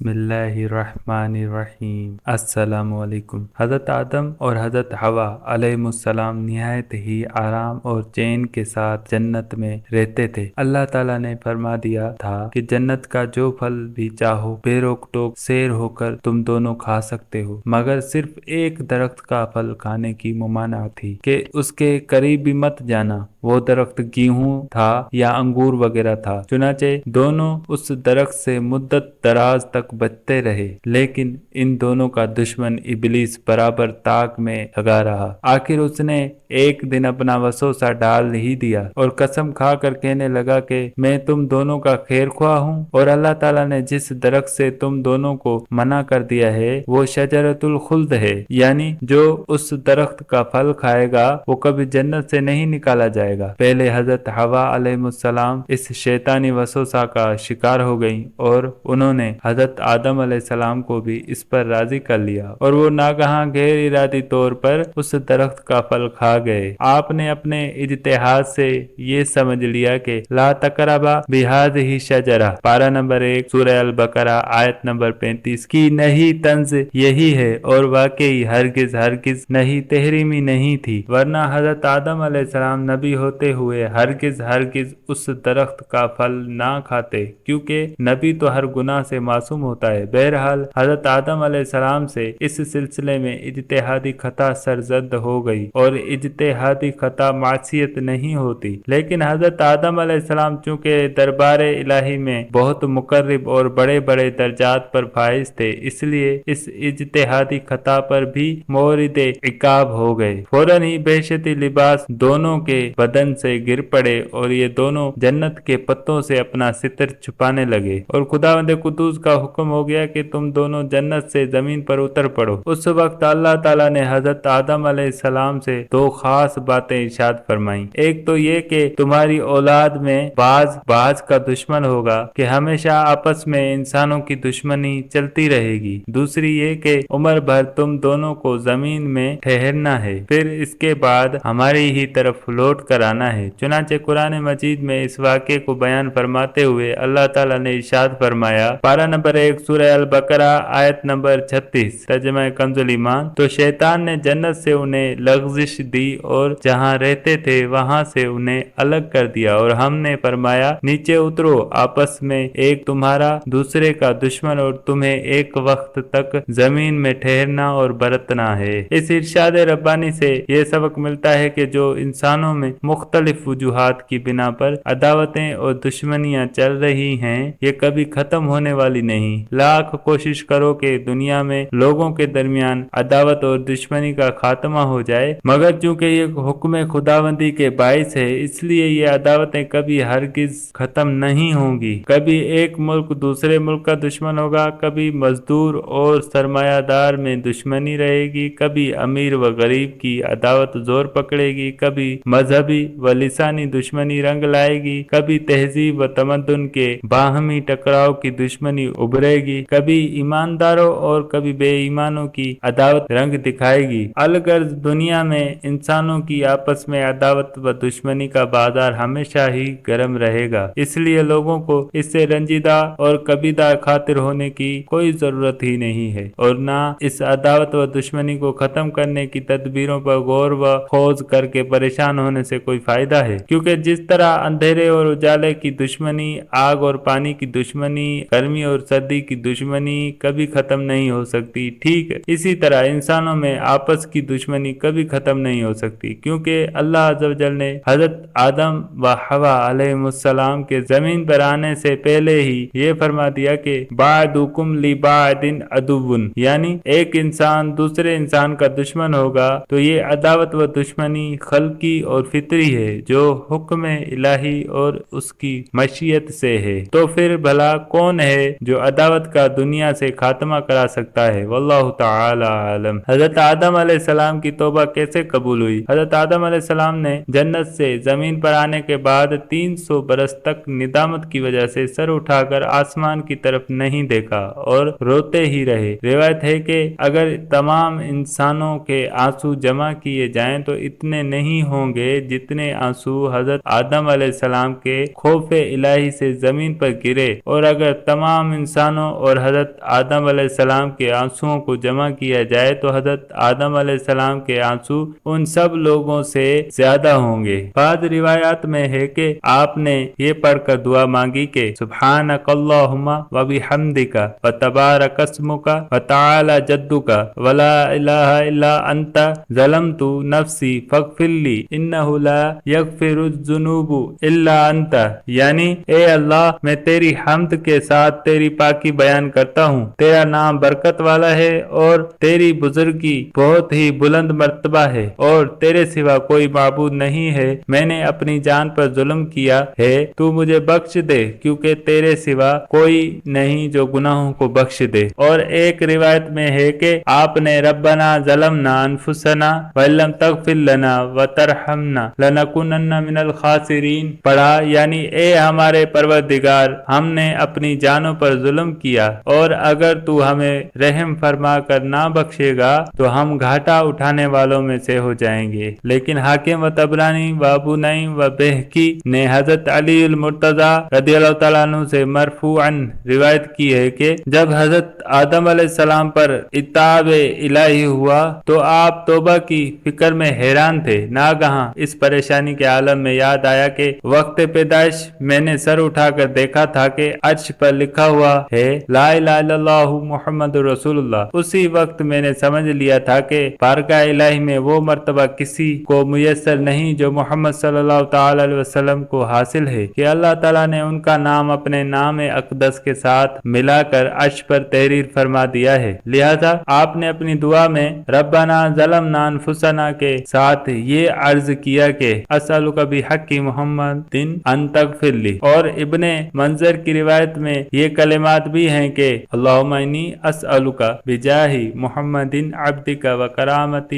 بسم اللہ الرحمن الرحیم۔ السلام علیکم۔ حضرت آدم اور حضرت حوا علیہ السلام نہایت ہی آرام اور چین کے ساتھ جنت میں رہتے تھے۔ اللہ تعالیٰ نے فرما دیا تھا کہ جنت کا جو پھل بھی چاہو بے روک ٹوک سیر ہو کر تم دونوں کھا سکتے ہو، مگر صرف ایک درخت کا پھل کھانے کی ممانعت تھی کہ اس کے قریب بھی مت جانا۔ وہ درخت گیہوں تھا یا انگور وغیرہ تھا، چنانچہ دونوں اس درخت سے مدت دراز تک بچتے رہے، لیکن ان دونوں کا دشمن ابلیس برابر طاق میں لگا رہا۔ آخر اس نے ایک دن اپنا وسوسہ ڈال ہی دیا اور قسم کھا کر کہنے لگا کہ میں تم دونوں کا خیر خواہ ہوں، اور اللہ تعالیٰ نے جس درخت سے تم دونوں کو منع کر دیا ہے وہ شجرۃ الخلد ہے، یعنی جو اس درخت کا پھل کھائے گا وہ کبھی جنت سے نہیں نکالا جائے گا۔ پہلے حضرت حوا علیہ السلام اس شیطانی وسوسہ کا شکار ہو گئیں اور انہوں نے حضرت آدم علیہ السلام کو بھی اس پر راضی کر لیا، اور وہ ناگہاں غیر ارادی طور پر اس درخت کا پھل کھا گئے۔ آپ نے اپنے اجتہاد سے یہ سمجھ لیا کہ لا تقربا بہذہ شجرہ، پارہ نمبر 1 سورہ البقرہ آیت نمبر 35 کی نہیں طنز یہی ہے، اور واقعی ہرگز ہرگز نہیں تحریمی نہیں تھی، ورنہ حضرت آدم علیہ السلام نبی ہوتے ہوئے ہرگز ہرگز اس درخت کا پھل نہ کھاتے، کیونکہ نبی تو ہر گناہ سے معصوم ہوتا ہے۔ بہرحال حضرت آدم علیہ السلام سے اس سلسلے میں اجتہادی خطا سرزد ہو گئی، اور اجتہادی خطا معصیت نہیں ہوتی، لیکن حضرت آدم علیہ السلام چونکہ دربار الہی میں بہت مقرب اور بڑے بڑے درجات پر فائز تھے، اس لیے اس اجتہادی خطا پر بھی مورد عقاب ہو گئے۔ فوراً ہی بہشتی لباس دونوں کے بدن سے گر پڑے اور یہ دونوں جنت کے پتوں سے اپنا ستر چھپانے لگے، اور خداوند قدوس کا حکم ہو گیا کہ تم دونوں جنت سے زمین پر اتر پڑو۔ اس وقت اللہ تعالیٰ نے حضرت آدم علیہ السلام سے دو خاص باتیں ارشاد فرمائیں۔ ایک تو یہ کہ تمہاری اولاد میں بعض کا دشمن ہوگا، کہ ہمیشہ آپس میں انسانوں کی دشمنی چلتی رہے گی۔ دوسری یہ کہ عمر بھر تم دونوں کو زمین میں ٹھہرنا ہے، پھر اس کے بعد ہماری ہی طرف لوٹ کر آنا ہے۔ چنانچہ قرآن مجید میں اس واقعے کو بیان فرماتے ہوئے اللہ تعالیٰ نے ارشاد فرمایا، پارہ نمبر 1 سورہ البقرہ آیت نمبر 36 ترجمہ کنز ایمان، تو شیطان نے جنت سے انہیں لغزش دی اور جہاں رہتے تھے وہاں سے انہیں الگ کر دیا، اور ہم نے فرمایا نیچے اترو، آپس میں ایک تمہارا دوسرے کا دشمن اور تمہیں ایک وقت تک زمین میں ٹھہرنا اور برتنا ہے۔ اس ارشاد ربانی سے یہ سبق ملتا ہے کہ جو انسانوں میں مختلف وجوہات کی بنا پر عداوتیں اور دشمنیاں چل رہی ہیں، یہ کبھی ختم ہونے والی نہیں۔ لاکھ کوشش کرو کہ دنیا میں لوگوں کے درمیان عداوت اور دشمنی کا خاتمہ ہو جائے، مگر چونکہ یہ حکم خداوندی کے باعث ہے، اس لیے یہ عداوتیں کبھی ہرگز ختم نہیں ہوں گی۔ کبھی ایک ملک دوسرے ملک کا دشمن ہوگا، کبھی مزدور اور سرمایہ دار میں دشمنی رہے گی، کبھی امیر و غریب کی عداوت زور پکڑے گی، کبھی مذہبی و لسانی دشمنی رنگ لائے گی، کبھی تہذیب و تمدن کے باہمی ٹکراؤ کی دشمنی ابھرے گی، کبھی ایمانداروں اور کبھی بے ایمانوں کی عداوت رنگ دکھائے گی۔ الغرض دنیا میں انسانوں کی آپس میں عداوت و دشمنی کا بازار ہمیشہ ہی گرم رہے گا، اس لیے لوگوں کو اس سے رنجیدہ اور کبیدہ خاطر ہونے کی کوئی ضرورت ہی نہیں ہے، اور نہ اس عداوت و دشمنی کو ختم کرنے کی تدبیروں پر غور و خوض کر کے پریشان ہونے سے کوئی فائدہ ہے، کیونکہ جس طرح اندھیرے اور اجالے کی دشمنی، آگ اور پانی کی دشمنی، گرمی اور سردی کی دشمنی کبھی ختم نہیں ہو سکتی، ٹھیک اسی طرح انسانوں میں آپس کی دشمنی کبھی ختم نہیں ہو سکتی، کیونکہ اللہ عز و جل نے حضرت آدم و حوا علیہ السلام کے زمین پر آنے سے پہلے ہی یہ فرما دیا کہ بعضکم لبعض عدو، یعنی ایک انسان دوسرے انسان کا دشمن ہوگا تو یہ عداوت و دشمنی خلقی اور فطری ہے جو حکم الہی اور اس کی مشیت سے ہے۔ تو پھر بھلا کون ہے جو عداوت کا دنیا سے خاتمہ کرا سکتا ہے؟ واللہ تعالی عالم۔ حضرت آدم علیہ السلام کی توبہ کیسے قبول ہوئی؟ حضرت آدم علیہ السلام نے جنت سے زمین پر آنے کے بعد 300 برس تک ندامت کی وجہ سے سر اٹھا کر آسمان کی طرف نہیں دیکھا اور روتے ہی رہے۔ روایت ہے کہ اگر تمام انسانوں کے آنسو جمع کیے جائیں تو اتنے نہیں ہوں گے جتنے آنسو حضرت آدم علیہ السلام کے خوف الہی سے زمین پر گرے، اور اگر تمام انسان مسلمانوں اور حضرت آدم علیہ السلام کے آنسوؤں کو جمع کیا جائے تو حضرت آدم علیہ السلام کے آنسو ان سب لوگوں سے زیادہ ہوں گے۔ بعض روایات میں ہے کہ آپ نے یہ پڑھ کر دعا مانگی کہ سبحانک اللہم و بحمدک و تبارک اسمک و تعالی جدک ولا الہ الا انت ظلمت نفسی فاغفر لی انہ لا یغفر الذنوب الا انت، یعنی اے اللہ میں تیری حمد کے ساتھ تیری پاکی بیان کرتا ہوں، تیرا نام برکت والا ہے اور تیری بزرگی بہت ہی بلند مرتبہ ہے اور تیرے سوا کوئی معبود نہیں ہے، میں نے اپنی جان پر ظلم کیا ہے، تو مجھے بخش دے کیونکہ تیرے سوا کوئی نہیں جو گناہوں کو بخش دے۔ اور ایک روایت میں ہے کہ آپ نے ربنا ظلمنا انفسنا وان لم تغفر لنا وترحمنا لنکونن من الخاسرین پڑھا، یعنی اے ہمارے پروردگار ہم نے اپنی جانوں پر ظلم کیا اور اگر تو ہمیں رحم فرما کر نہ بخشے گا تو ہم گھاٹا اٹھانے والوں میں سے ہو جائیں گے۔ لیکن حاکم و طبرانی و ابو نعیم و بہقی نے حضرت علی المرتضی رضی اللہ تعالیٰ عنہ سے مرفوعاً روایت کی ہے کہ جب حضرت آدم علیہ السلام پر عتاب الہی ہوا تو آپ توبہ کی فکر میں حیران تھے۔ ناگہاں اس پریشانی کے عالم میں یاد آیا کہ وقت پیدائش میں نے سر اٹھا کر دیکھا تھا کہ عرش پر لکھا ہوا ہے لا الہ الا اللہ محمد رسول اللہ۔ اسی وقت میں نے سمجھ لیا تھا کہ بارگاہ الہی میں وہ مرتبہ کسی کو میسر نہیں جو محمد صلی اللہ تعالی علیہ وسلم کو حاصل ہے کہ اللہ تعالیٰ نے ان کا نام اپنے نام اقدس کے ساتھ ملا کر عرش پر تحریر فرما دیا ہے۔ لہذا آپ نے اپنی دعا میں ربنا ظلمنا انفسنا کے ساتھ یہ عرض کیا کہ اسألک بحق محمد ان تغفر لی، اور ابن منظر کی روایت میں یہ کلمات بھی ہیں کہ اللہم انی اسألک بجاہ محمد عبدک و کرامتہ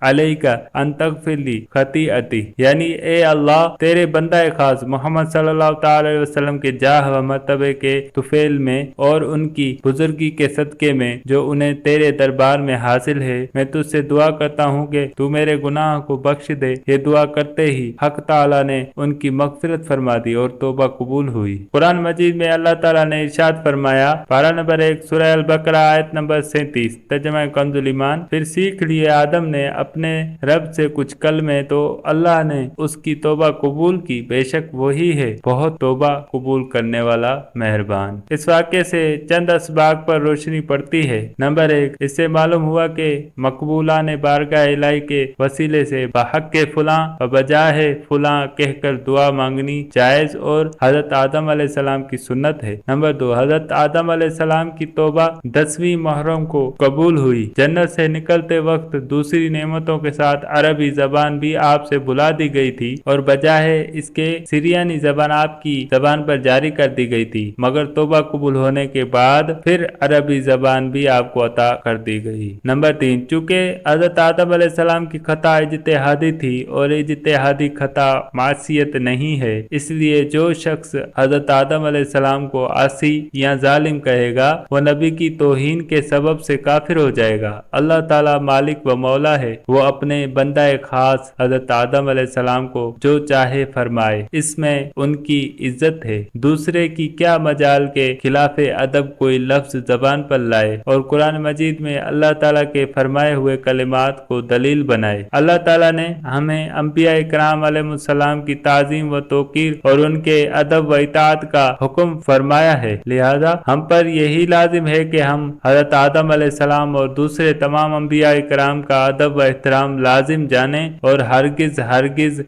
علیک ان تغفر لی خطیئتی، یعنی اے اللہ تیرے بندہ خاص محمد صلی اللہ تعالی علیہ وسلم کے جاہ و مرتبے کے طفیل میں اور ان کی بزرگی کے صدقے میں جو انہیں تیرے دربار میں حاصل ہے، میں تجھ سے دعا کرتا ہوں کہ تو میرے گناہ کو بخش دے۔ یہ دعا کرتے ہی حق تعالی نے ان کی مغفرت فرما دی اور توبہ قبول ہوئی۔ قرآن مجید میں اللہ تعالیٰ نے ارشاد فرمایا، پارہ نمبر 1 سورہ البقرہ آیت نمبر 37، ترجمہ کنز ایمان، پھر سیکھ لیے آدم نے اپنے رب سے کچھ کلمے تو اللہ نے اس کی توبہ قبول کی، بے شک وہی ہے بہت توبہ قبول کرنے والا مہربان۔ اس واقعے سے چند اسباق پر روشنی پڑتی ہے۔ نمبر 1، اس سے معلوم ہوا کہ مقبولان بارگاہ الہی کے وسیلے سے بحق فلاں و بجاہ فلاں کہہ کر دعا مانگنی جائز اور حضرت آدم علیہ السلام کی سنت ہے۔ نمبر 2، حضرت آدم علیہ السلام کی توبہ 10ویں محرم کو قبول ہوئی۔ جنت سے نکلتے وقت دوسری نعمتوں کے ساتھ عربی زبان بھی آپ سے بلا دی گئی تھی اور بجائے اس کے سریانی زبان آپ کی زبان پر جاری کر دی گئی تھی، مگر توبہ قبول ہونے کے بعد پھر عربی زبان بھی آپ کو عطا کر دی گئی۔ نمبر 3، چونکہ حضرت آدم علیہ السلام کی خطا اجتہادی تھی اور اجتہادی خطا معصیت نہیں ہے، اس لیے جو شخص حضرت آدم علیہ السلام کو عاصی یا ظالم کہے گا وہ نبی کی توہین کے سبب سے کافر ہو جائے گا۔ اللہ تعالیٰ مالک و مولا ہے، وہ اپنے بندہ خاص حضرت آدم علیہ السلام کو جو چاہے فرمائے، اس میں ان کی عزت ہے۔ دوسرے کی کیا مجال کے خلاف ادب کوئی لفظ زبان پر لائے اور قرآن مجید میں اللہ تعالیٰ کے فرمائے ہوئے کلمات کو دلیل بنائے۔ اللہ تعالیٰ نے ہمیں انبیاء کرام علیہ السلام کی تعظیم و توقیر اور ان کے ادب و اطاعت کا حکم فرمایا ہے، لہذا ہم پر یہی لازم ہے کہ ہم حضرت آدم علیہ السلام اور دوسرے تمام انبیاء کرام کا ادب و احترام لازم جانیں اور ہرگز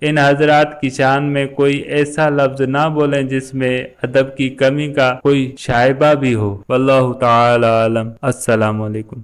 ان حضرات کی شان میں کوئی ایسا لفظ نہ بولیں جس میں ادب کی کمی کا کوئی شائبہ بھی ہو۔ واللہ تعالی عالم۔ السلام علیکم۔